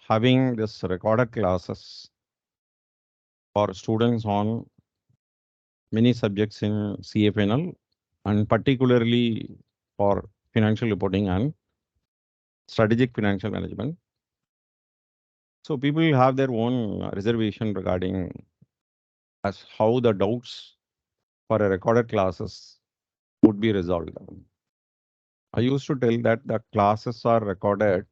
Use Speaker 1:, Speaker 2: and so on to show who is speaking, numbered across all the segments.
Speaker 1: having this recorded classes for students on many subjects in CFNL and particularly for financial reporting and strategic financial management. So people have their own reservation regarding as how the doubts for a recorded classes would be resolved. I used to tell that the classes are recorded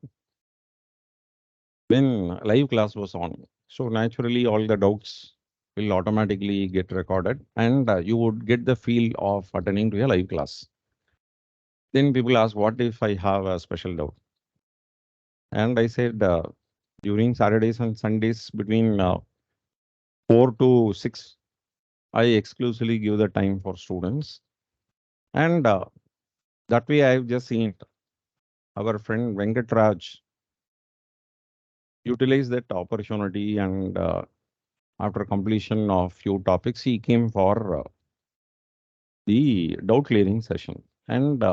Speaker 1: when live class was on. So naturally all the doubts will automatically get recorded and you would get the feel of attending to a live class. Then people ask, what if I have a special doubt? And I said, during Saturdays and Sundays between 4 to 6, I exclusively give the time for students. And that way I've just seen it. Our friend Venkat Raj utilized that opportunity and after completion of few topics, he came for the doubt clearing session and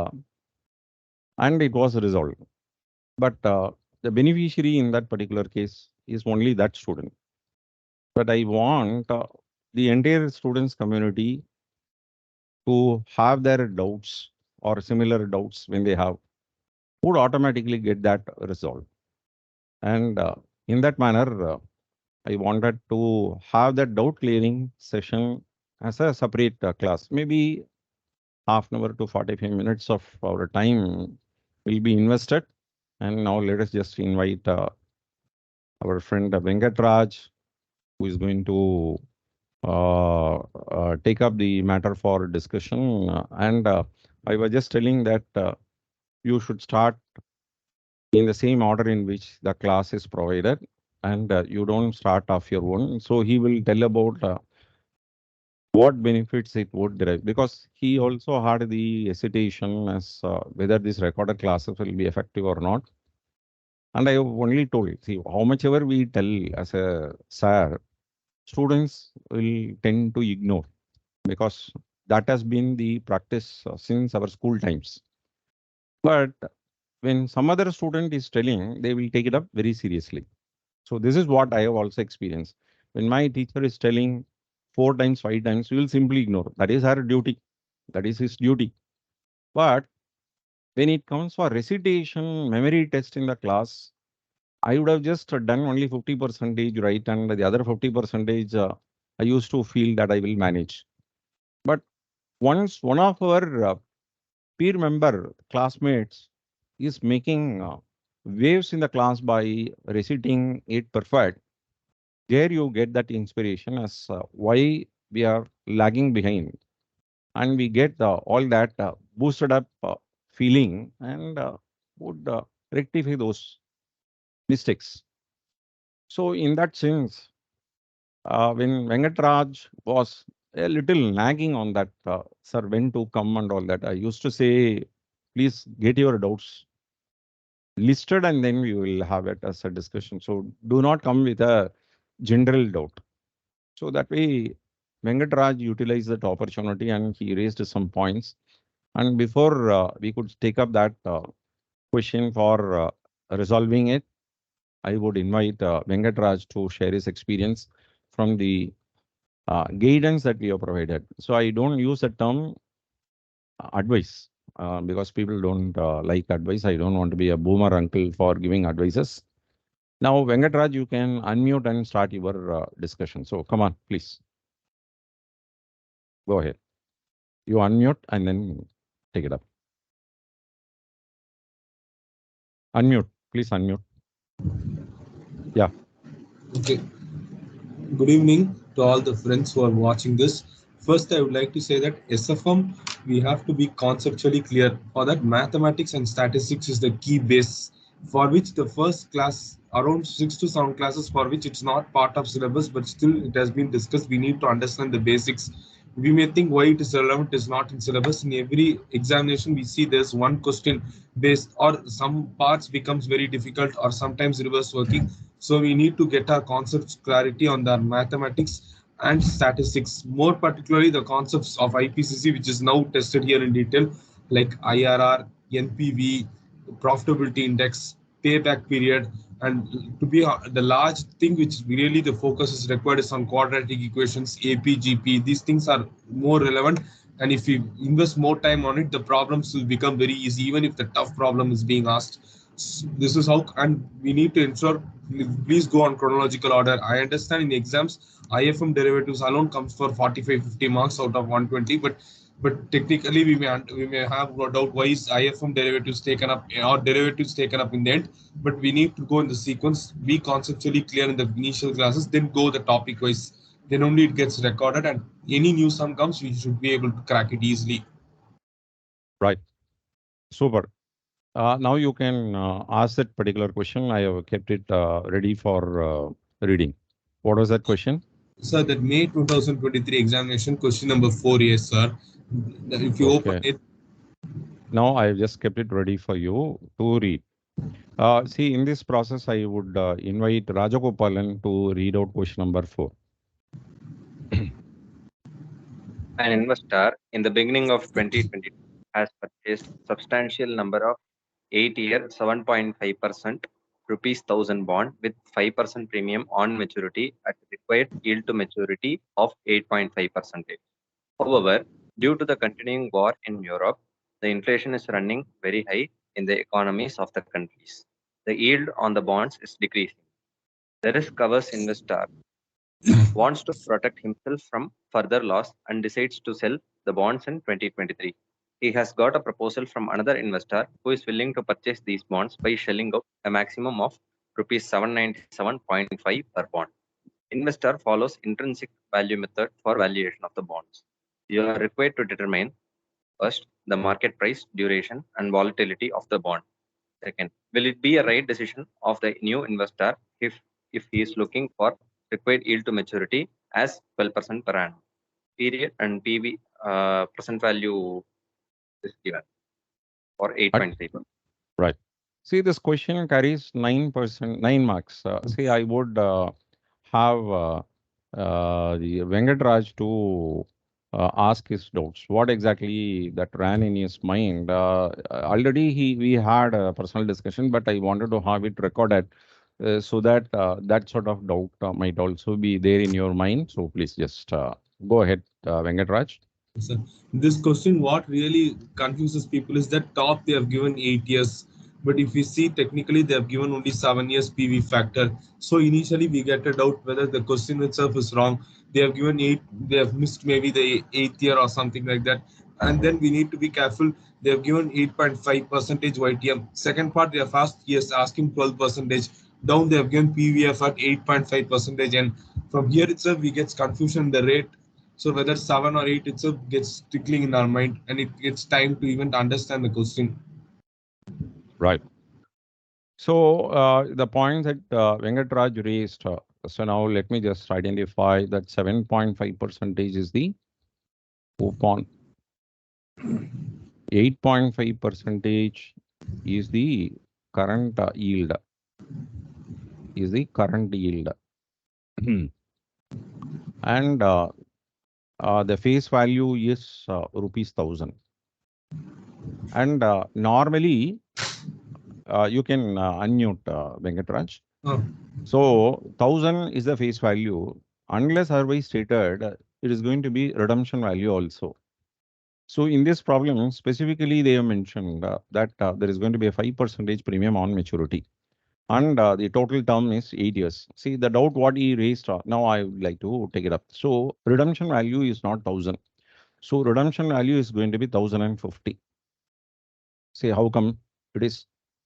Speaker 1: it was resolved. But the beneficiary in that particular case is only that student. But I want the entire students community to have their doubts or similar doubts when they have would automatically get that resolved. And in that manner, I wanted to have that doubt clearing session as a separate class. Maybe half an hour to 45 minutes of our time will be invested. And now let us just invite our friend Venkat Raj, who is going to take up the matter for discussion. And I was just telling that you should start in the same order in which the class is provided, and you don't start off your own. So he will tell about what benefits it would derive, because he also had the hesitation as whether these recorded classes will be effective or not. And I have only told, see, how much ever we tell as a sir, students will tend to ignore because that has been the practice since our school times. But when some other student is telling, they will take it up very seriously. So this is what I have also experienced. When my teacher is telling 4 times, 5 times, we will simply ignore. That is her duty. That is his duty. But when it comes for recitation, memory test in the class, I would have just done only 50% right, and the other 50% I used to feel that I will manage. But once one of our peer member classmates is making waves in the class by reciting it perfect, there you get that inspiration as why we are lagging behind, and we get all that boosted up feeling and would rectify those mistakes. So in that sense, when Venkatraj was a little nagging on that, sir, when to come and all that, I used to say, please get your doubts listed and then we will have it as a discussion. So do not come with a general doubt. So that way, Venkatraj utilized that opportunity and he raised some points. And before we could take up that question for resolving it, I would invite Venkatraj to share his experience from the guidance that we have provided. So I don't use the term advice because people don't like advice. I don't want to be a boomer uncle for giving advices. Now, Venkatraj, you can unmute and start your discussion. So come on, please. Go ahead. You unmute and then take it up. Unmute, please unmute. Yeah.
Speaker 2: Okay. Good evening to all the friends who are watching this. First, I would like to say that SFM, we have to be conceptually clear. For that, mathematics and statistics is the key base for which the first class, around 6 to 7 classes for which it's not part of syllabus, but still it has been discussed. We need to understand the basics. We may think why it is relevant, it is not in syllabus. In every examination, we see there's one question based, or some parts becomes very difficult, or sometimes reverse working. So we need to get our concepts clarity on the mathematics and statistics, more particularly the concepts of IPCC, which is now tested here in detail, like IRR, NPV, profitability index, payback period, and to be the large thing which really the focus is required is on quadratic equations, APGP. These things are more relevant, and if you invest more time on it, the problems will become very easy, even if the tough problem is being asked. This is how, and we need to ensure. Please go on chronological order. I understand in exams, IFM derivatives alone comes for 45-50 marks out of 120, but technically we may have no doubt why is IFM derivatives taken up or derivatives taken up in the end. But we need to go in the sequence, be conceptually clear in the initial classes, then go the topic wise. Then only it gets recorded, and any new sum comes, we should be able to crack it easily.
Speaker 1: Right. Super. Now you can ask that particular question. I have kept it ready for reading. What was that question?
Speaker 2: Sir, that May 2023 examination, question number 4, yes, sir. If you open
Speaker 1: Okay.
Speaker 2: it,
Speaker 1: Now I have just kept it ready for you to read. See, in this process, I would invite Rajagopalan to read out question number 4.
Speaker 3: An investor in the beginning of 2022 has purchased substantial number of 8-year 7.5% rupees 1000 bond with 5% premium on maturity at required yield to maturity of 8.5%. However, due to the continuing war in Europe, the inflation is running very high in the economies of the countries. The yield on the bonds is decreasing. The risk averse investor wants to protect himself from further loss and decides to sell the bonds in 2023. He has got a proposal from another investor who is willing to purchase these bonds by shelling out a maximum of rupees 797.5 per bond. Investor follows intrinsic value method for valuation of the bonds. You are required to determine first the market price, duration, and volatility of the bond. Second, will it be a right decision of the new investor if he is looking for required yield to maturity as 12% per annum? Period and PV present value is given for
Speaker 1: Right.
Speaker 3: 8.3%.
Speaker 1: Right. See, this question carries 9%, 9 marks. See, I would have the Venkatraj to ask his doubts. What exactly that ran in his mind? Already we had a personal discussion, but I wanted to have it recorded so that that sort of doubt might also be there in your mind. So please just go ahead, Venkatraj.
Speaker 2: sir, this question, what really confuses people is that top they have given 8 years, but if we see technically they have given only 7 years PV factor. So initially we get a doubt whether the question itself is wrong. They have given 8, they have missed maybe the 8th year or something like that. And then we need to be careful. They have given 8.5 percentage YTM. Second part they have asked, yes, asking 12 percentage. Down they have given PVF at 8.5 percentage, and from here itself we get confusion in the rate. So whether 7 or 8 itself gets tickling in our mind, and it gets time to even understand the question.
Speaker 1: Right. So the point that Venkatraj raised, so now let me just identify that 7.5% is the coupon. 8.5% is the current yield. Is the current yield. And the face value is rupees 1000. And normally, you can unmute Venkatraj. So 1000 is the face value. Unless otherwise stated, it is going to be redemption value also. So in this problem, specifically, they have mentioned that there is going to be a 5% premium on maturity. And the total term is 8 years. See, the doubt what he raised, now I would like to take it up. So redemption value is not 1000. So redemption value is going to be 1050. See, how come it is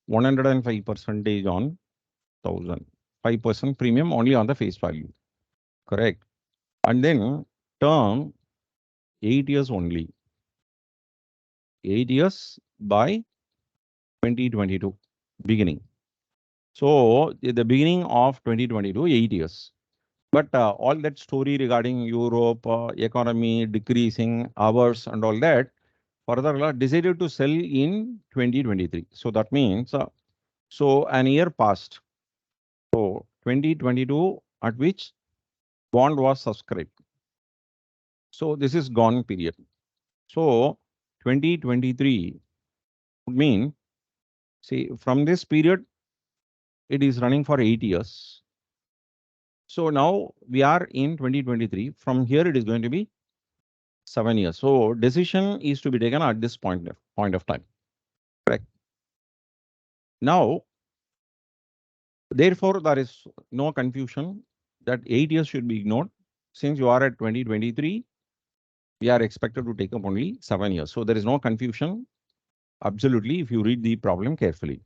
Speaker 1: 105% on 1000? 5% premium only on the face value. Correct. And then term 8 years only. 8 years by 2022 beginning. So the beginning of 2022, 8 years. But all that story regarding Europe, economy decreasing, hours and all that, further decided to sell in 2023. So that means, so an year passed. So 2022 at which bond was subscribed. So this is gone period. So 2023 would mean, see, from this period it is running for 8 years. So now we are in 2023. From here, it is going to be 7 years. So decision is to be taken at this point of time. Correct. Now, therefore, there is no confusion that 8 years should be ignored. Since you are at 2023, we are expected to take up only 7 years. So there is no confusion. Absolutely, if you read the problem carefully.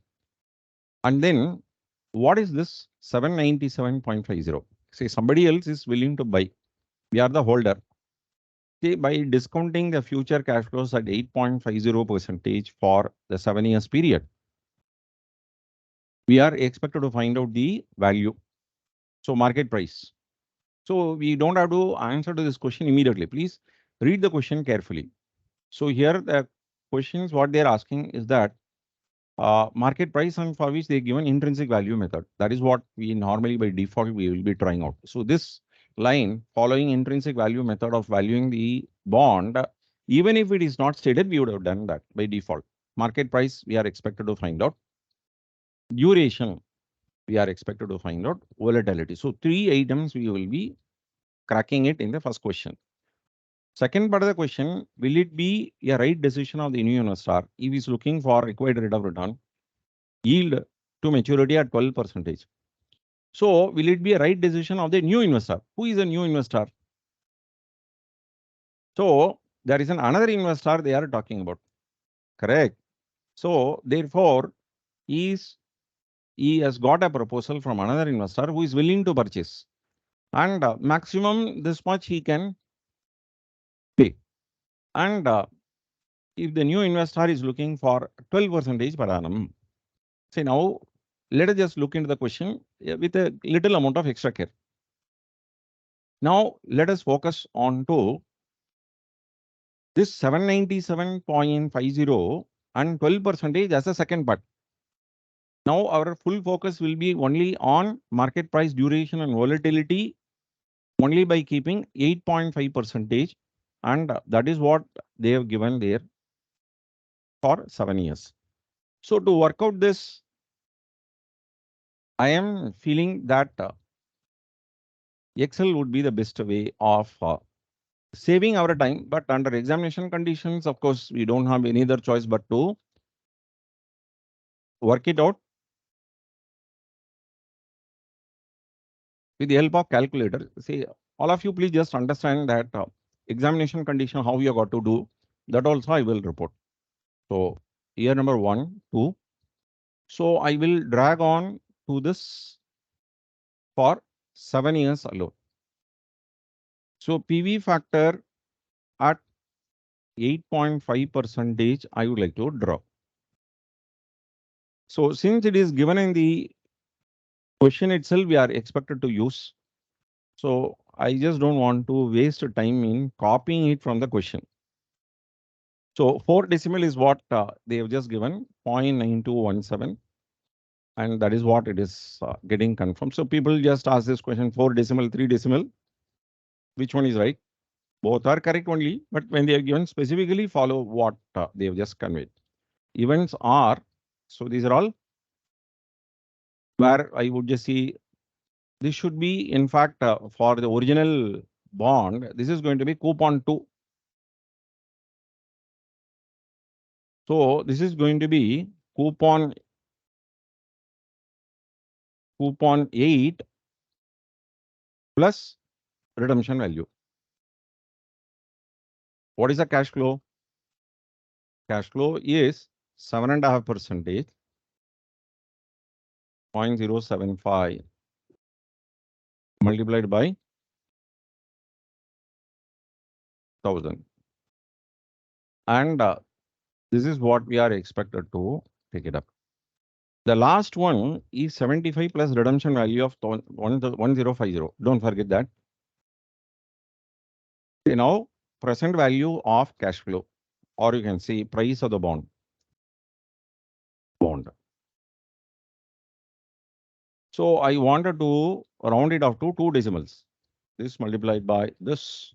Speaker 1: And then what is this 797.50? Say somebody else is willing to buy. We are the holder. Say by discounting the future cash flows at 8.50% for the 7 years period, we are expected to find out the value. So market price. So we don't have to answer to this question immediately. Please read the question carefully. So here the questions what they're asking is that market price and for which they given intrinsic value method. That is what we normally by default we will be trying out. So this line following intrinsic value method of valuing the bond, even if it is not stated, we would have done that by default. Market price we are expected to find out. Duration we are expected to find out. Volatility. So 3 items we will be cracking it in the first question. Second part of the question, will it be a right decision of the new investor if he is looking for required rate of return, yield to maturity at 12%? So will it be a right decision of the new investor? Who is a new investor? So there is another investor they are talking about. Correct. So therefore, he has got a proposal from another investor who is willing to purchase. And maximum this much he can pay. And if the new investor is looking for 12% per annum, say now, let us just look into the question with a little amount of extra care. Now, let us focus on to this 797.50 and 12% as a second part. Now, our full focus will be only on market price duration and volatility only by keeping 8.5%. And that is what they have given there for 7 years. So to work out this, I am feeling that Excel would be the best way of saving our time, but under examination conditions, of course, we don't have any other choice but to work it out with the help of calculator. See, all of you please just understand that examination condition, how you got to do, that also I will report. So year number 1, 2. So I will drag on to this for 7 years alone. So PV factor at 8.5%, I would like to draw. So since it is given in the question itself, we are expected to use. So I just don't want to waste time in copying it from the question. So 4 decimal is what they have just given, 0.9217. And that is what it is getting confirmed. So people just ask this question, 4 decimal, 3 decimal. Which one is right? Both are correct only, but when they are given specifically, follow what they have just conveyed. Events are, so these are all where I would just see this should be, in fact, for the original bond, this is going to be coupon 2. So this is going to be coupon 8 plus redemption value. What is the cash flow? Cash flow is 7.5%, 0.075 multiplied by 1000. And this is what we are expected to take it up. The last one is 75 plus redemption value of 1050. Don't forget that. Now, present value of cash flow, or you can say price of the bond. So I wanted to round it off to 2 decimals. This multiplied by this.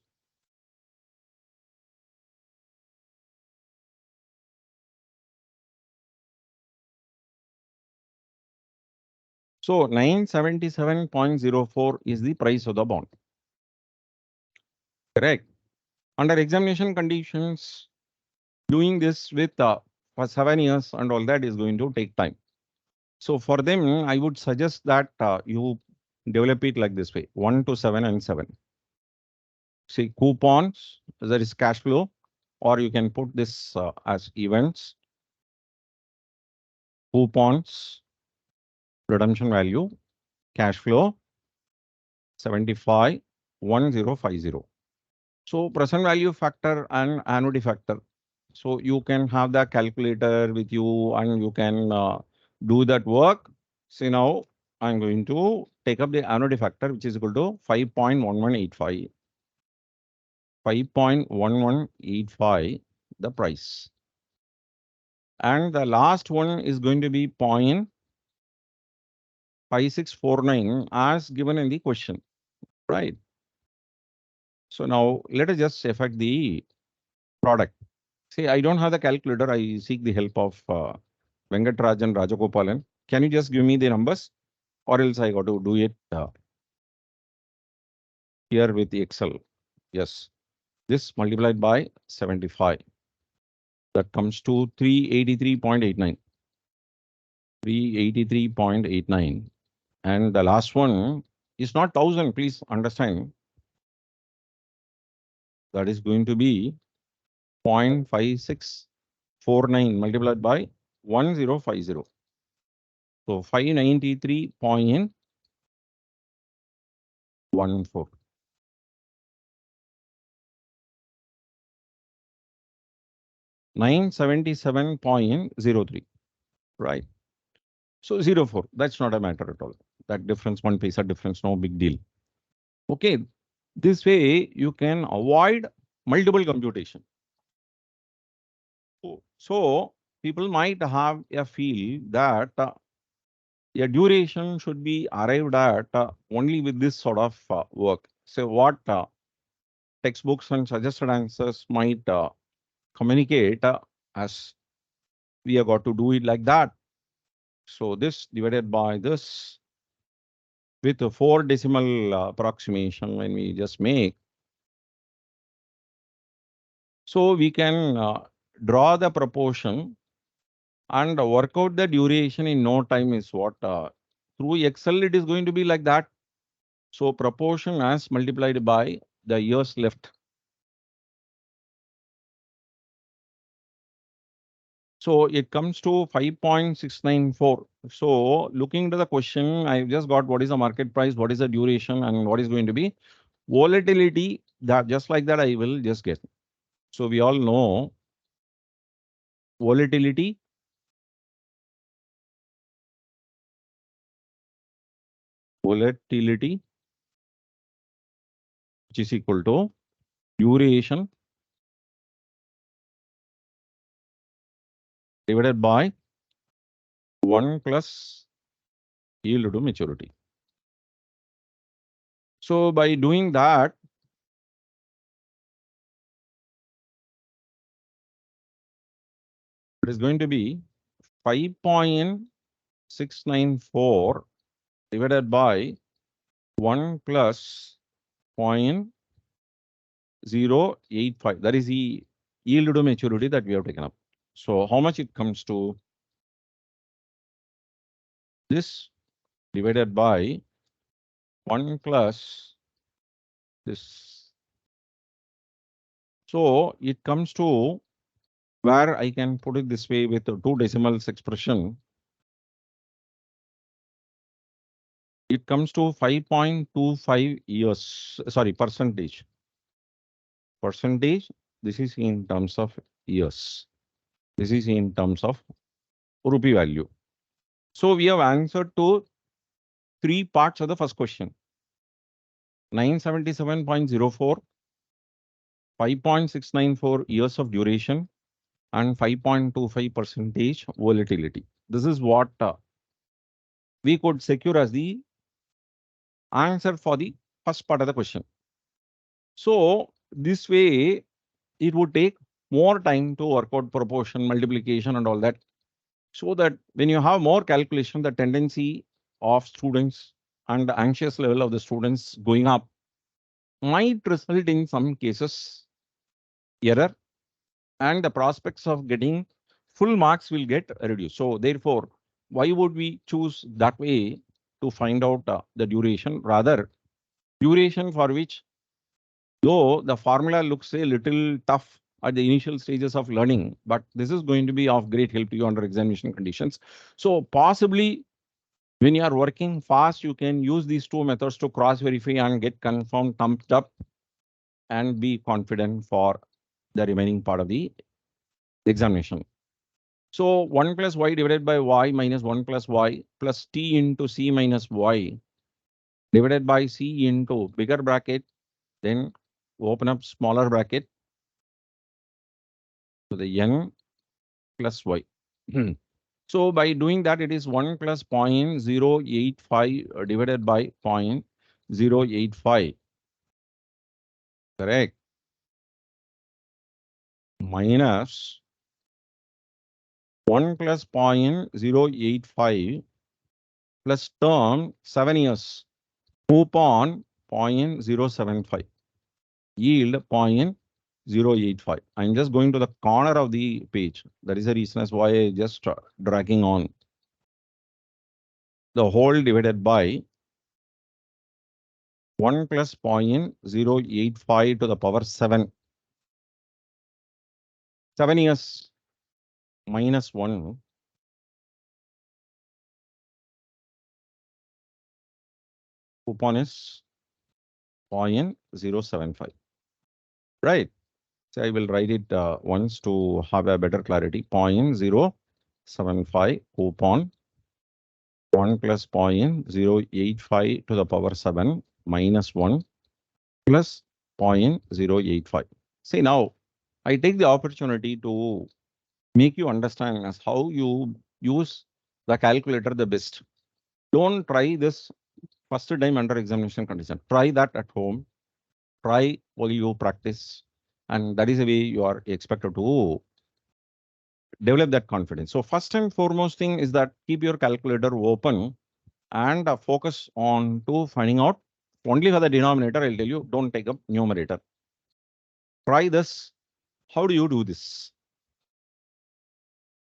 Speaker 1: So 977.04 is the price of the bond. Correct. Under examination conditions, doing this with for 7 years and all that is going to take time. So for them, I would suggest that you develop it like this way: 1 to 7 and 7. See, coupons, there is cash flow, or you can put this as events, coupons, redemption value, cash flow, 75, 1050. So present value factor and annuity factor. So you can have the calculator with you and you can do that work. See, now I'm going to take up the annuity factor, which is equal to 5.1185. 5.1185, the price. And the last one is going to be 0.5649 as given in the question, right? So now let us just effect the product. See, I don't have the calculator. I seek the help of Venkatrajan Rajagopalan. Can you just give me the numbers, or else I got to do it here with the Excel? Yes, this multiplied by 75. That comes to 383.89. 383.89. And the last one is not 1000, please understand. That is going to be 0.5649 multiplied by 1050. So 593.14. 977.03. Right. So 04. That's not a matter at all. That difference, 1 paisa difference, no big deal. Okay. This way you can avoid multiple computation. So people might have a feel that a duration should be arrived at only with this sort of work. So what textbooks and suggested answers might communicate as we have got to do it like that. So this divided by this with a 4 decimal approximation when we just make. So we can draw the proportion and work out the duration in no time is what through Excel it is going to be like that. So proportion as multiplied by the years left. So it comes to 5.694. So looking to the question, I just got what is the market price, what is the duration, and what is going to be volatility. That just like that I will just get. So we all know volatility. Volatility, which is equal to duration divided by 1 plus yield to maturity. So by doing that, it is going to be 5.694 divided by 1 plus 0.085. That is the yield to maturity that we have taken up. So how much it comes to? This divided by 1 plus this. So it comes to where I can put it this way with the 2 decimals expression. It comes to 5.25 years, sorry, percentage. Percentage, this is in terms of years. This is in terms of rupee value. So we have answered to 3 parts of the first question. 977.04, 5.694 years of duration, and 5.25 percentage volatility. This is what we could secure as the answer for the first part of the question. So this way, it would take more time to work out proportion, multiplication, and all that. So that when you have more calculation, the tendency of students and the anxious level of the students going up might result in some cases error, and the prospects of getting full marks will get reduced. So therefore, why would we choose that way to find out the duration? Rather, duration for which, though the formula looks a little tough at the initial stages of learning, but this is going to be of great help to you under examination conditions. So possibly when you are working fast, you can use these two methods to cross verify and get confirmed, thumbs up, and be confident for the remaining part of the examination. So 1 plus y divided by y minus 1 plus y plus t into c minus y divided by c into bigger bracket, then open up smaller bracket to the n plus y. So by doing that, it is 1 plus 0.085 divided by 0.085. Correct. Minus 1 plus 0.085 plus term 7 years. Coupon 0.075. Yield 0.085. I'm just going to the corner of the page. That is the reason as why I just dragging on. The whole divided by 1 plus 0.085 to the power 7. 7 years minus 1. Coupon is 0.075. Right. So I will write it once to have a better clarity. 0.075 coupon 1 plus 0.085 to the power 7 minus 1 plus 0.085. See, now I take the opportunity to make you understand as how you use the calculator the best. Don't try this first time under examination condition. Try that at home. Try while you practice. And that is the way you are expected to develop that confidence. So first and foremost thing is that keep your calculator open and focus on to finding out only for the denominator. I'll tell you, don't take up numerator. Try this. How do you do this?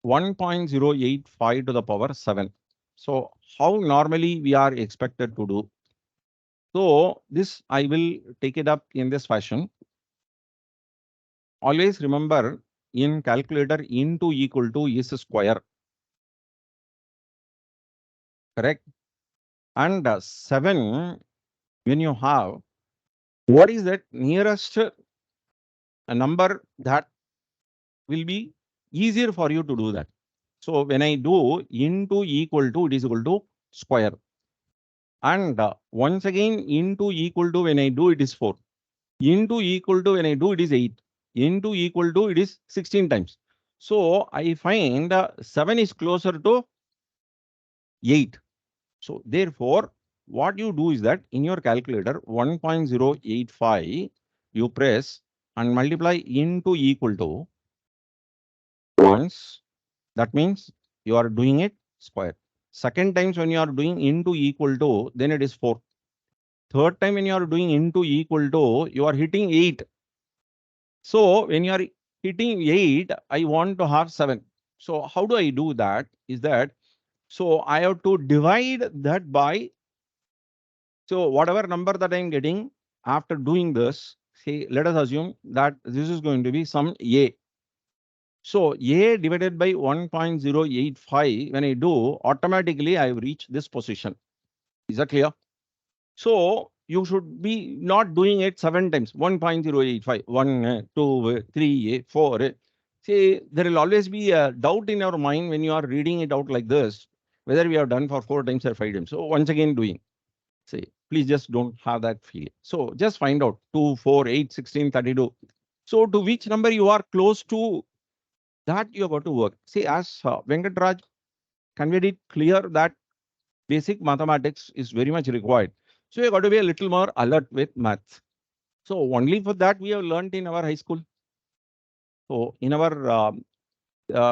Speaker 1: 1.085 to the power 7. So how normally we are expected to do? So this I will take it up in this fashion. Always remember in calculator into equal to is a square. Correct? And 7, when you have, what is that nearest number that will be easier for you to do that? So when I do into equal to, it is equal to square. And once again, into equal to, when I do, it is 4. Into equal to, when I do, it is 8. Into equal to, it is 16 times. So I find 7 is closer to 8. So therefore, what you do is that in your calculator, 1.085, you press and multiply into equal to once. That means you are doing it square. Second times when you are doing into equal to, then it is 4. Third time when you are doing into equal to, you are hitting 8. So when you are hitting 8, I want to have 7. So how do I do that? Is that, so I have to divide that by, so whatever number that I'm getting after doing this, say, let us assume that this is going to be some A. So A divided by 1.085, when I do, automatically I reach this position. Is that clear? So you should be not doing it 7 times, 1.085, 1, 2, 3, 4. See, there will always be a doubt in your mind when you are reading it out like this, whether we have done for 4 times or 5 times. So once again doing, say, please just don't have that feeling. So just find out 2, 4, 8, 16, 32. So to which number you are close to, that you have got to work. See, as Venkatraj conveyed it clear that basic mathematics is very much required. So you got to be a little more alert with maths. So only for that we have learned in our high school. So in our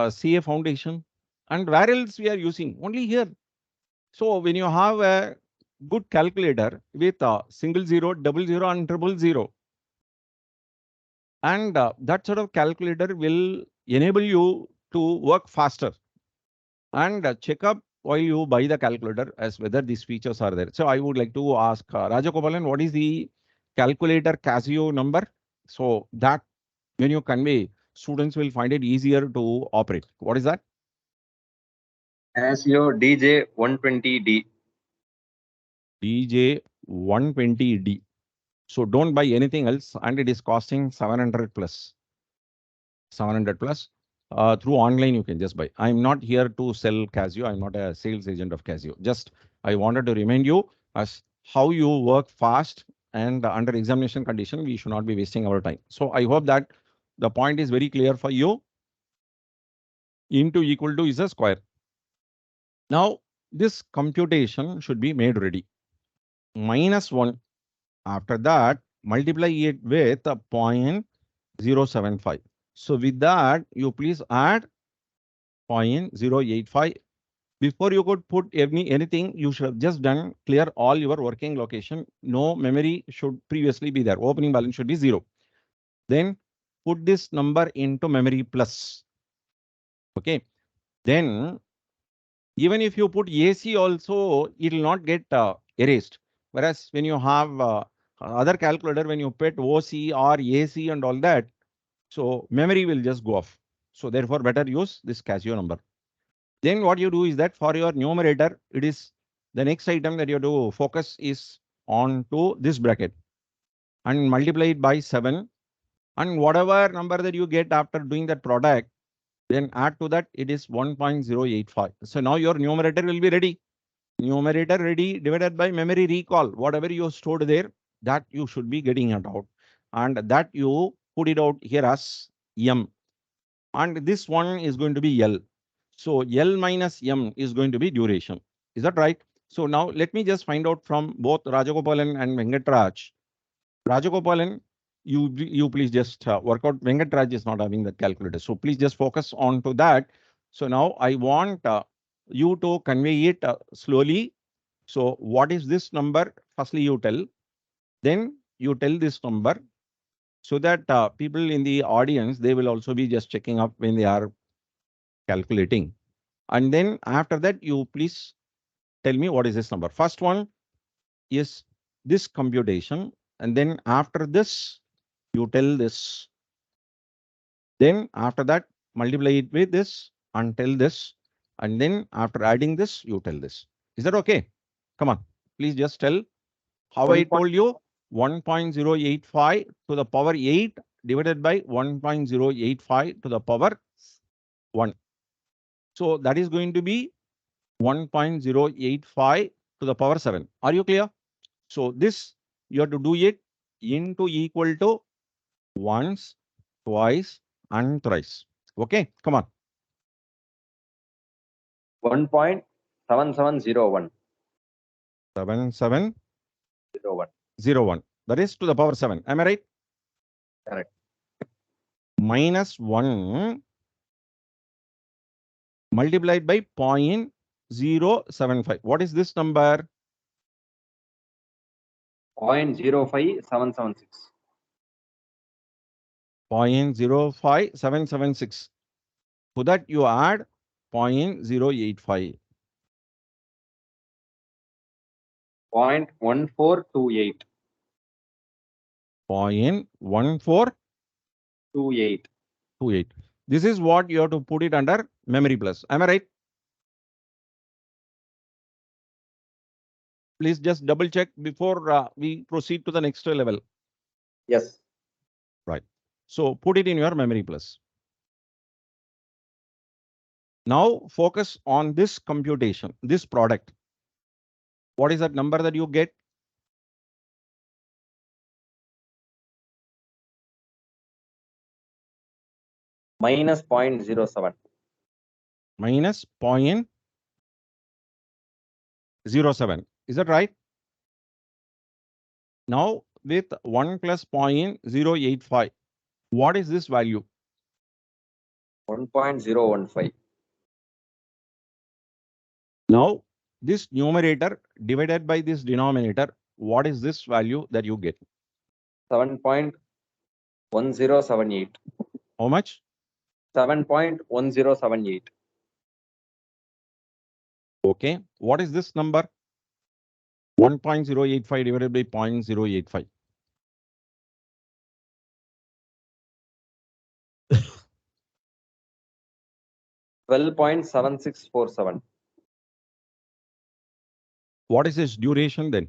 Speaker 1: CA foundation, and where else we are using? Only here. So when you have a good calculator with a single zero, double zero, and triple zero, and that sort of calculator will enable you to work faster and check up while you buy the calculator as whether these features are there. So I would like to ask Rajagopalan, what is the calculator Casio number? So that when you convey, students will find it easier to operate. What is that?
Speaker 3: Casio DJ 120D.
Speaker 1: DJ 120D. So don't buy anything else, and it is costing 700 plus. 700 plus. Through online, you can just buy. I'm not here to sell Casio. I'm not a sales agent of Casio. Just I wanted to remind you as how you work fast and under examination condition, we should not be wasting our time. So I hope that the point is very clear for you. Into equal to is a square. Now, this computation should be made ready. -1. After that, multiply it with a 0.075. So with that, you please add 0.085. Before you could put anything, you should have just done clear all your working location. No memory should previously be there. Opening balance should be 0. Then put this number into memory plus. Okay. Then even if you put AC also, it will not get erased. Whereas when you have other calculator, when you put OC or AC and all that, so memory will just go off. So therefore, better use this Casio number. Then what you do is that for your numerator, it is the next item that you do focus is on to this bracket and multiply it by 7. And whatever number that you get after doing that product, then add to that, it is 1.085. So now your numerator will be ready. Numerator ready divided by memory recall. Whatever you stored there, that you should be getting it out. And that you put it out here as M. And this one is going to be L. So L minus M is going to be duration. Is that right? So now let me just find out from both Rajagopalan and Venkatraj. Rajagopalan, you please just work out. Venkatraj is not having the calculator. So please just focus on to that. So now I want you to convey it slowly. So what is this number? Firstly, you tell. Then you tell this number so that people in the audience, they will also be just checking up when they are calculating. And then after that, you please tell me what is this number. First one is this computation. And then after this, you tell this. Then after that, multiply it with this and tell this. And then after adding this, you tell this. Is that okay? Come on, please just tell how I told you 1.085 to the power 8 divided by 1.085 to the power 1. So that is going to be 1.085 to the power 7. Are you clear? So this you have to do it into equal to once, twice, and thrice. Okay, come on.
Speaker 3: 1.7701.
Speaker 1: 7701. That is to the power 7. Am I right?
Speaker 3: Correct.
Speaker 1: -1 multiplied by 0.075. What is this number?
Speaker 3: 0.05776.
Speaker 1: 0.05776. To that you add 0.085.
Speaker 3: 0.1428.
Speaker 1: 0.1428. This is what you have to put it under memory plus. Am I right? Please just double check before we proceed to the next level.
Speaker 3: Yes.
Speaker 1: Right. So put it in your memory plus. Now focus on this computation, this product. What is that number that you get?
Speaker 3: Minus 0.07.
Speaker 1: Minus 0.07. Is that right? Now with 1 plus 0.085, what is this value?
Speaker 3: 1.015.
Speaker 1: Now this numerator divided by this denominator, what is this value that you get?
Speaker 3: 7.1078.
Speaker 1: How much?
Speaker 3: 7.1078.
Speaker 1: Okay. What is this number? 1.085 divided by 0.085.
Speaker 3: 12.7647.
Speaker 1: What is its duration then?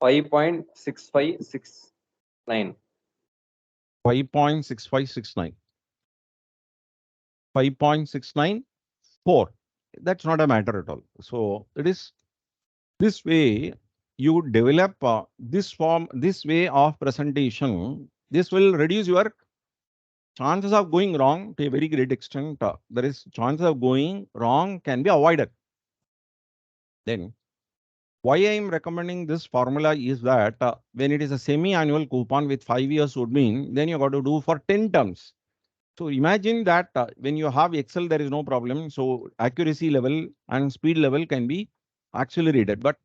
Speaker 3: 5.6569.
Speaker 1: 5.6569. 5.694. That's not a matter at all. So it is this way you develop this way of presentation. This will reduce your chances of going wrong to a very great extent. There is chances of going wrong can be avoided. Then why I am recommending this formula is that when it is a semi-annual coupon with 5 years would mean, then you got to do for 10 terms. So imagine that when you have Excel, there is no problem. So accuracy level and speed level can be accelerated. But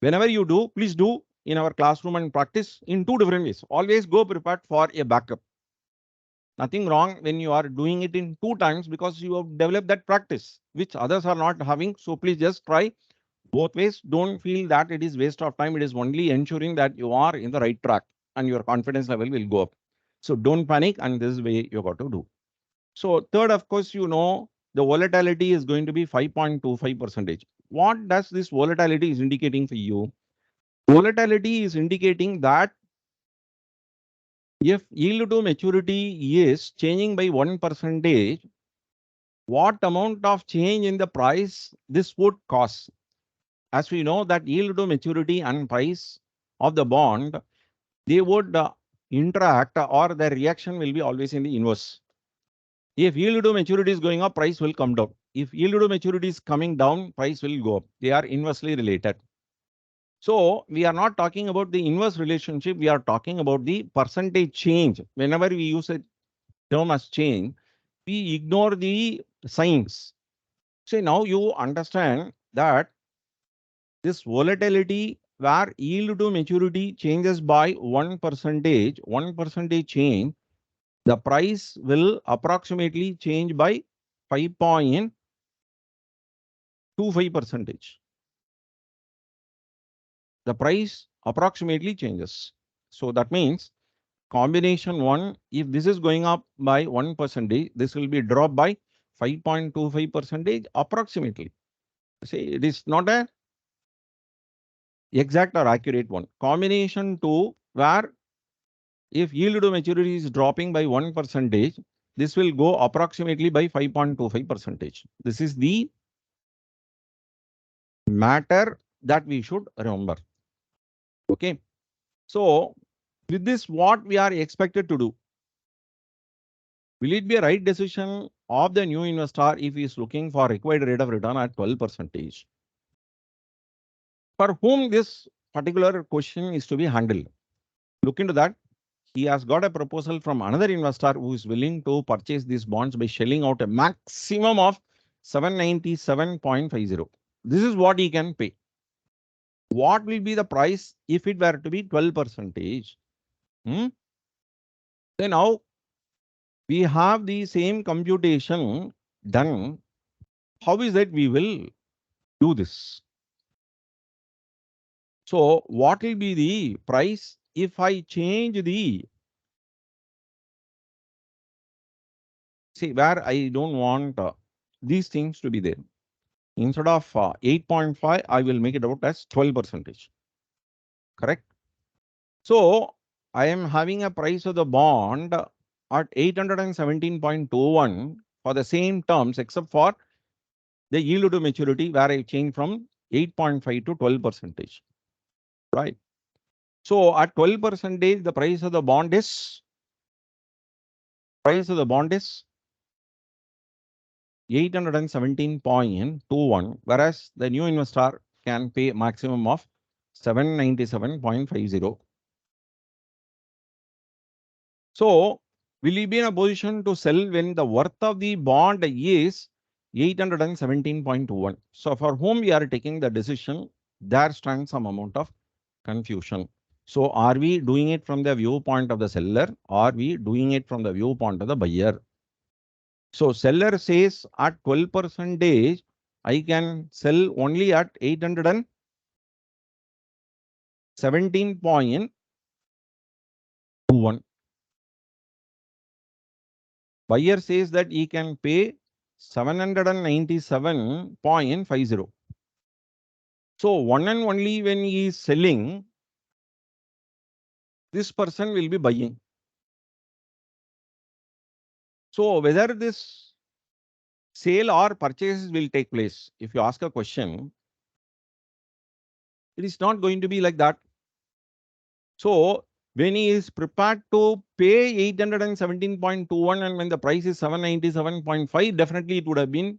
Speaker 1: whenever you do, please do in our classroom and practice in two different ways. Always go prepared for a backup. Nothing wrong when you are doing it in 2 times because you have developed that practice, which others are not having. So please just try both ways. Don't feel that it is waste of time. It is only ensuring that you are in the right track and your confidence level will go up. So don't panic, and this is the way you got to do. So third, of course, you know, the volatility is going to be 5.25%. What does this volatility is indicating for you? Volatility is indicating that if yield to maturity is changing by 1%, what amount of change in the price this would cause? As we know that yield to maturity and price of the bond, they would interact or their reaction will be always in the inverse. If yield to maturity is going up, price will come down. If yield to maturity is coming down, price will go up. They are inversely related. So we are not talking about the inverse relationship. We are talking about the percentage change. Whenever we use a term as change, we ignore the signs. So now you understand that this volatility where yield to maturity changes by 1%, 1% change, the price will approximately change by 5.25%. The price approximately changes. So that means combination one, if this is going up by 1%, this will be dropped by 5.25% approximately. See, it is not a exact or accurate one. Combination two, where if yield to maturity is dropping by 1%, this will go approximately by 5.25%. This is the matter that we should remember. Okay. So with this, what we are expected to do? Will it be a right decision of the new investor if he is looking for required rate of return at 12%? For whom this particular question is to be handled? Look into that. He has got a proposal from another investor who is willing to purchase these bonds by shelling out a maximum of 797.50. This is what he can pay. What will be the price if it were to be 12%? Then now we have the same computation done. How is that we will do this? So what will be the price if I change the, see where I don't want these things to be there. Instead of 8.5, I will make it out as 12%. Correct? So I am having a price of the bond at 817.21 for the same terms, except for the yield to maturity where I change from 8.5 to 12%. Right? So at 12%, the price of the bond is 817.21, whereas the new investor can pay maximum of 797.50. So will he be in a position to sell when the worth of the bond is 817.21. So for whom we are taking the decision, there stands some amount of confusion. So are we doing it from the viewpoint of the seller, or are we doing it from the viewpoint of the buyer? So seller says at 12%, I can sell only at 817.21. Buyer says that he can pay 797.50. So one and only when he is selling, this person will be buying. So whether this sale or purchase will take place, if you ask a question, it is not going to be like that. So when he is prepared to pay 817.21 and when the price is 797.5, definitely it would have been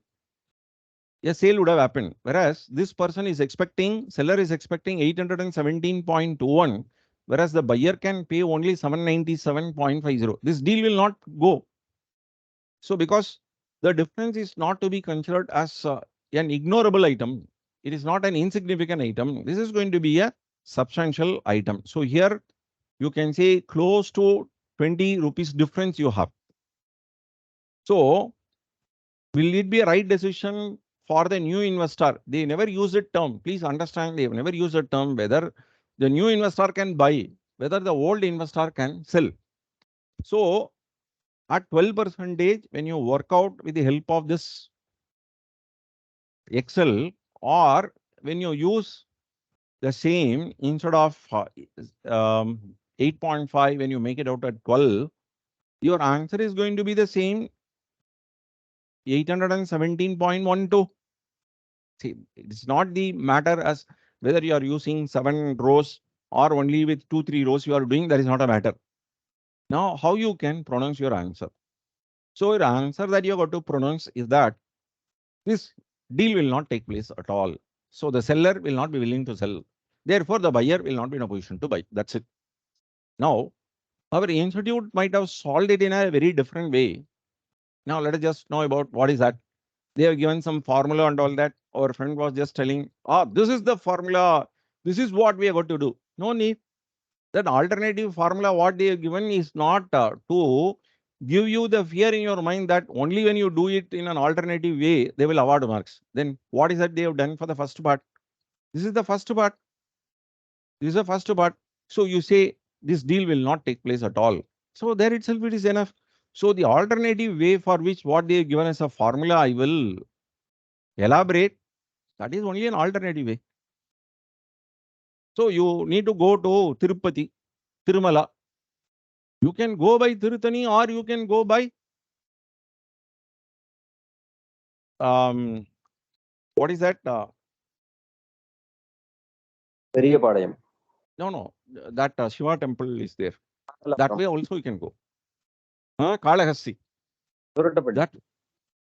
Speaker 1: a sale would have happened. Whereas this person is expecting, seller is expecting 817.21, whereas the buyer can pay only 797.50. This deal will not go. So because the difference is not to be considered as an ignorable item, it is not an insignificant item. This is going to be a substantial item. So here you can say close to 20 rupees difference you have. So will it be a right decision for the new investor? They never use a term. Please understand, they have never used a term whether the new investor can buy, whether the old investor can sell. So at 12%, when you work out with the help of this Excel, or when you use the same instead of 8.5, when you make it out at 12, your answer is going to be the same 817.12. See, it's not the matter as whether you are using 7 rows or only with 2-3 rows you are doing, that is not a matter. Now, how you can pronounce your answer? So your answer that you got to pronounce is that this deal will not take place at all. So the seller will not be willing to sell. Therefore, the buyer will not be in a position to buy. That's it. Now, our institute might have solved it in a very different way. Now, let us just know about what is that. They have given some formula and all that. Our friend was just telling, this is the formula. This is what we are going to do. No need. That alternative formula, what they have given is not to give you the fear in your mind that only when you do it in an alternative way, they will award marks. Then what is that they have done for the first part? This is the first part. This is the first part. So you say this deal will not take place at all. So there itself it is enough. So the alternative way for which what they have given as a formula, I will elaborate. That is only an alternative way. So you need to go to Tirupati, Tirumala. You can go by Tirutani or you can go by what is that?
Speaker 3: Periyapadayam.
Speaker 1: No, that Shiva temple is there. That way also you can go. Kalahasti. That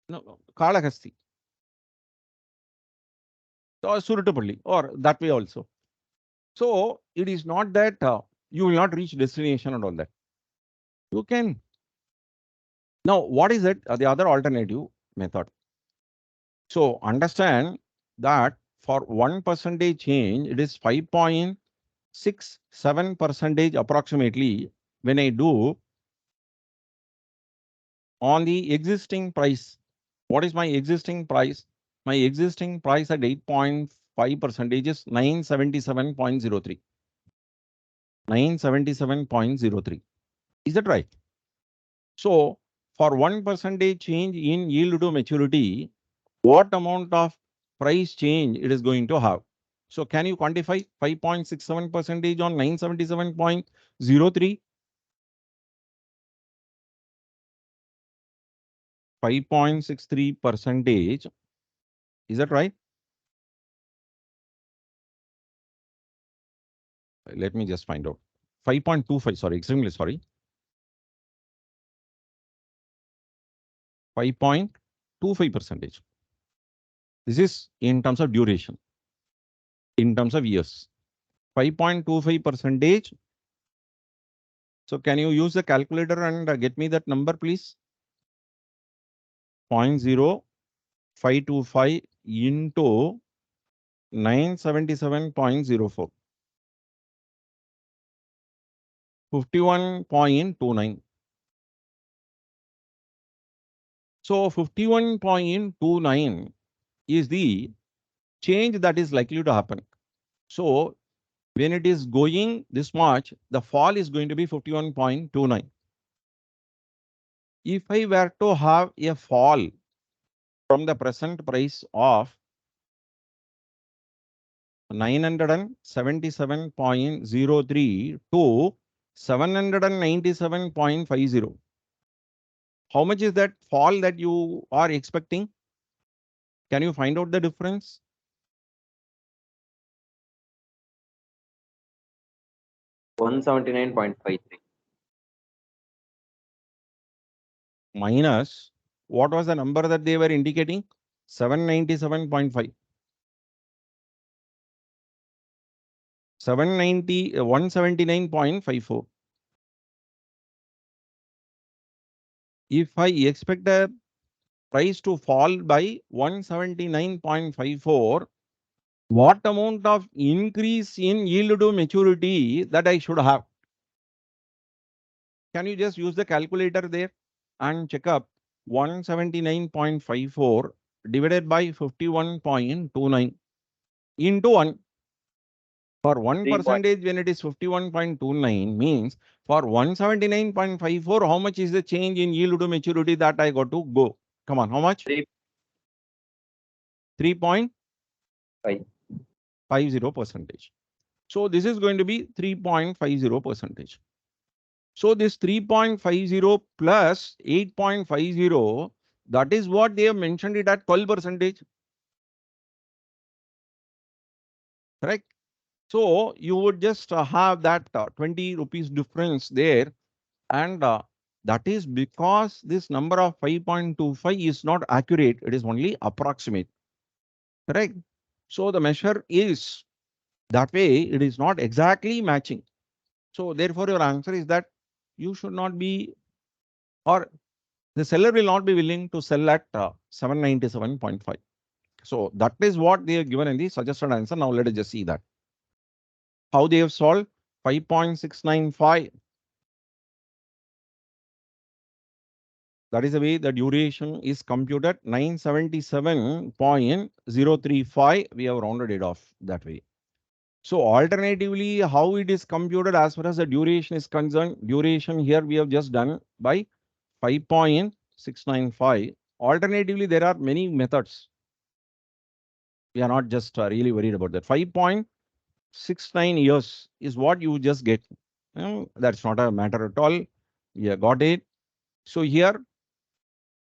Speaker 1: no, Kalahasti. Or Suratapalli, or that way also. So it is not that you will not reach destination and all that. You can. Now, what is it? The other alternative method. So understand that for 1% change, it is 5.67% approximately when I do on the existing price. What is my existing price? My existing price at 8.5% is 977.03. 977.03. Is that right? So for 1% change in yield to maturity, what amount of price change it is going to have? So can you quantify 5.67% on 977.03? 5.63%. Is that right? Let me just find out. 5.25, sorry, extremely sorry. 5.25%. This is in terms of duration, in terms of years. 5.25%. So can you use the calculator and get me that number, please? 0.0 525 into 977.04. 51.29. So 51.29 is the change that is likely to happen. So when it is going this much, the fall is going to be 51.29. If I were to have a fall from the present price of 977.03 to 797.50, how much is that fall that you are expecting? Can you find out the difference?
Speaker 3: $179.53.
Speaker 1: Minus what was the number that they were indicating? 797.5. 179.54. If I expect the price to fall by 179.54, what amount of increase in yield to maturity that I should have? Can you just use the calculator there and check up 179.54 divided by 51.29 into 1. For 1
Speaker 3: 3 point.
Speaker 1: percentage, when it is 51.29, means for 179.54, how much is the change in yield to maturity that I got to go? Come on, how much? 3.50 percentage. So this is going to be 3.50 percentage. So this 3.50 plus 8.50, that is what they have mentioned it at 12 percentage. Correct? So you would just have that 20 rupees difference there, and that is because this number of 5.25 is not accurate. It is only approximate. Correct? So the measure is that way. It is not exactly matching. So therefore your answer is that you should not be, or the seller will not be willing to sell at 797.5. So that is what they have given in the suggested answer. Now let us just see that. How they have solved 5.695. That is the way the duration is computed. 977.035. We have rounded it off that way. So alternatively, how it is computed as far as the duration is concerned, duration here we have just done by 5.695. Alternatively, there are many methods. We are not just really worried about that. 5.69 years is what you just get. That's not a matter at all. Yeah, got it. So here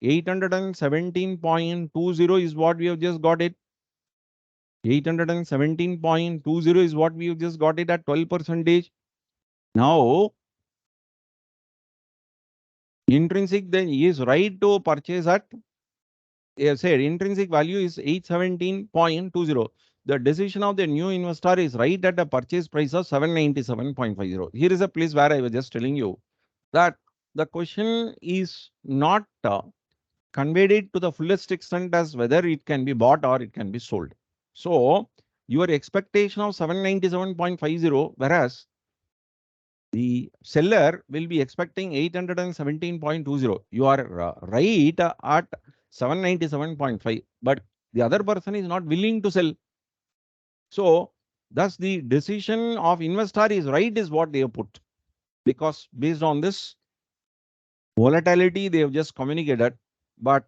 Speaker 1: 817.20 is what we have just got it. 817.20 is what we have just got it at 12 percentage. Now, intrinsic then is right to purchase at, said intrinsic value is 817.20. The decision of the new investor is right at the purchase price of 797.50. Here is a place where I was just telling you that the question is not conveyed it to the fullest extent as whether it can be bought or it can be sold. So your expectation of 797.50, whereas the seller will be expecting 817.20. You are right at 797.5, but the other person is not willing to sell. So thus the decision of investor is right is what they have put, because based on this volatility they have just communicated. But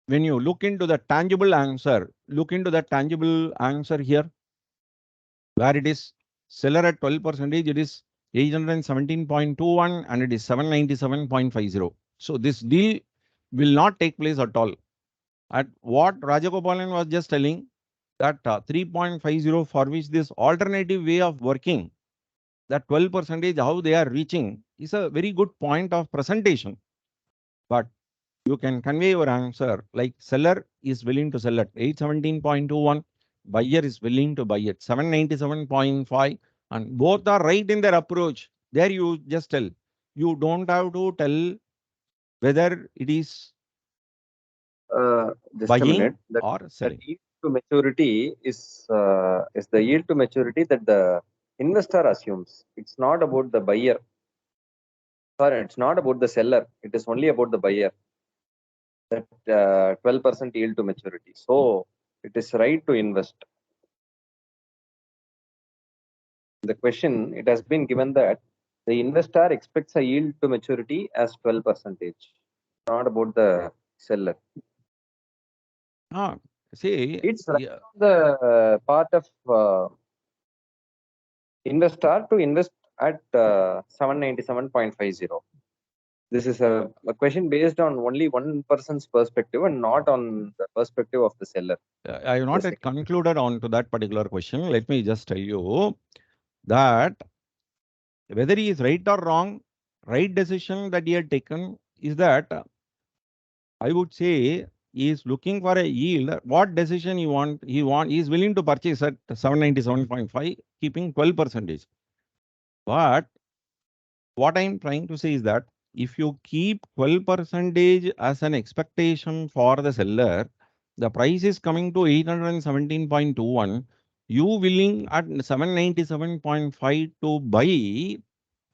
Speaker 1: when you look into the tangible answer, look into the tangible answer here, where it is seller at 12 percentage, it is 817.21 and it is 797.50. So this deal will not take place at all. At what Rajagopalan was just telling, that 3.50 for which this alternative way of working, that 12 percentage how they are reaching is a very good point of presentation. But you can convey your answer like seller is willing to sell at 817.21, buyer is willing to buy at 797.5, and both are right in their approach. There you just tell. You don't have to tell whether it is
Speaker 3: Just a
Speaker 1: Buying
Speaker 3: minute.
Speaker 1: or
Speaker 3: That
Speaker 1: selling?
Speaker 3: yield to maturity is the yield to maturity that the investor assumes. It's not about the buyer. Sorry, it's not about the seller. It is only about the buyer. That 12% yield to maturity. So it is right to invest. The question, it has been given that the investor expects a yield to maturity as 12%, not about the seller.
Speaker 1: Ah, see,
Speaker 3: It's right
Speaker 1: yeah,
Speaker 3: on the part of investor to invest at 797.50. This is a question based on only one person's perspective and not on the perspective of the seller.
Speaker 1: I have not
Speaker 3: The
Speaker 1: yet concluded on to that particular question. Let me just tell you that whether he is right or wrong, right decision that he had taken is that I would say he is looking for a yield. What decision he is willing to purchase at 797.5, keeping 12%. But what I'm trying to say is that if you keep 12% as an expectation for the seller, the price is coming to 817.21. You willing at 797.5 to buy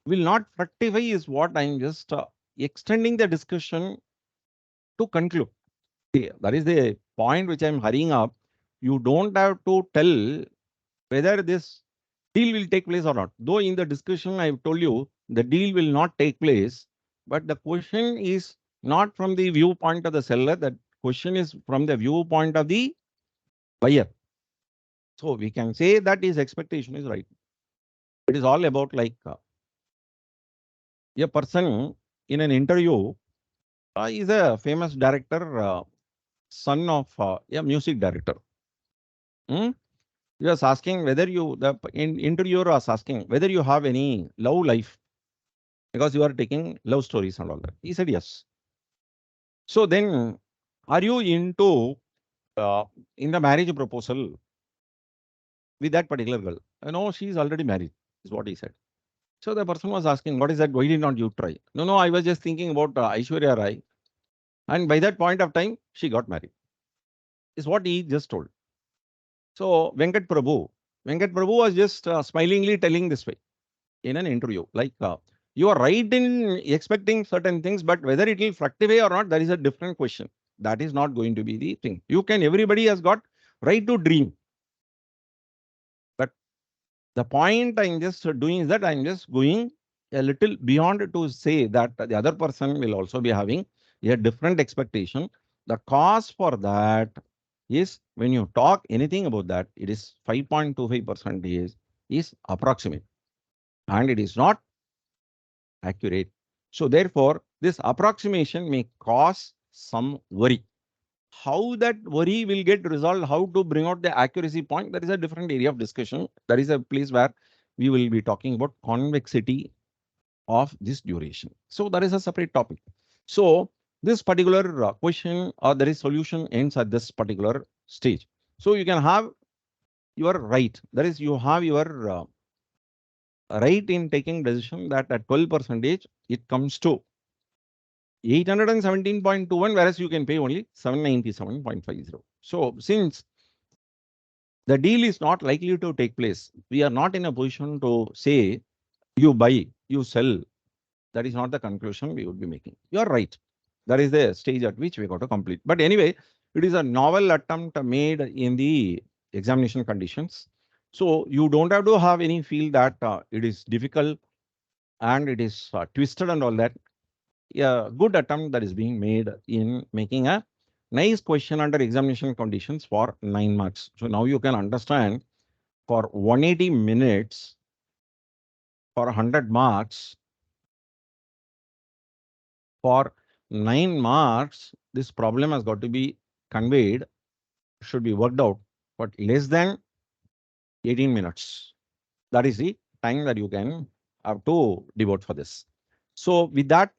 Speaker 1: will not fructify is what I'm just extending the discussion to conclude. That is the point which I'm hurrying up. You don't have to tell whether this deal will take place or not. Though in the discussion I've told you the deal will not take place, but the question is not from the viewpoint of the seller. The question is from the viewpoint of the buyer. So we can say that his expectation is right. It is all about like a person in an interview is a famous director, son of a music director. Hmm? He was asking whether interviewer was asking whether you have any love life because you are taking love stories and all that. He said yes. So then, are you into in the marriage proposal with that particular girl? No, she is already married, is what he said. So the person was asking, what is that? Why did not you try? No, no, I was just thinking about Aishwarya Rai. And by that point of time, she got married, is what he just told. So Venkat Prabhu was just smilingly telling this way in an interview, like you are right in expecting certain things, but whether it will fructify or not, that is a different question. That is not going to be the thing. Everybody has got right to dream. But the point I'm just doing is that I'm just going a little beyond to say that the other person will also be having a different expectation. The cause for that is when you talk anything about that, it is 5.25% is approximate and it is not accurate. So therefore, this approximation may cause some worry. How that worry will get resolved, how to bring out the accuracy point, that is a different area of discussion. That is a place where we will be talking about convexity of this duration. So that is a separate topic. So this particular question or there is solution ends at this particular stage. So you can have your right. That is, you have your right in taking decision that at 12% it comes to 817.21, whereas you can pay only 797.50. So since the deal is not likely to take place, we are not in a position to say you buy, you sell. That is not the conclusion we would be making. You are right. That is the stage at which we got to complete. But anyway, it is a novel attempt made in the examination conditions. So you don't have to have any feel that it is difficult and it is twisted and all that. A good attempt that is being made in making a nice question under examination conditions for 9 marks. So now you can understand for 180 minutes for 100 marks, for 9 marks, this problem has got to be conveyed, should be worked out, but less than 18 minutes. That is the time that you can have to devote for this. So with that,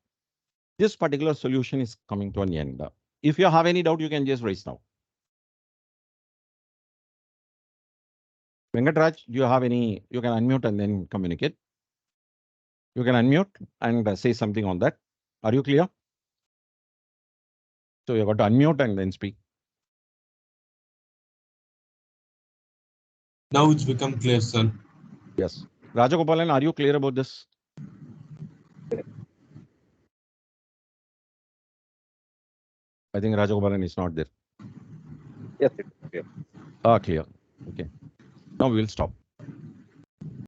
Speaker 1: this particular solution is coming to an end. If you have any doubt, you can just raise now. Venkatraj, do you have any? You can unmute and then communicate. You can unmute and say something on that. Are you clear? So you got to unmute and then speak.
Speaker 2: Now it's become clear, sir.
Speaker 1: Yes. Rajagopalan, are you clear about this? I think Rajagopalan is not there.
Speaker 3: Yes, it is clear.
Speaker 1: Clear. Okay. Now we will stop.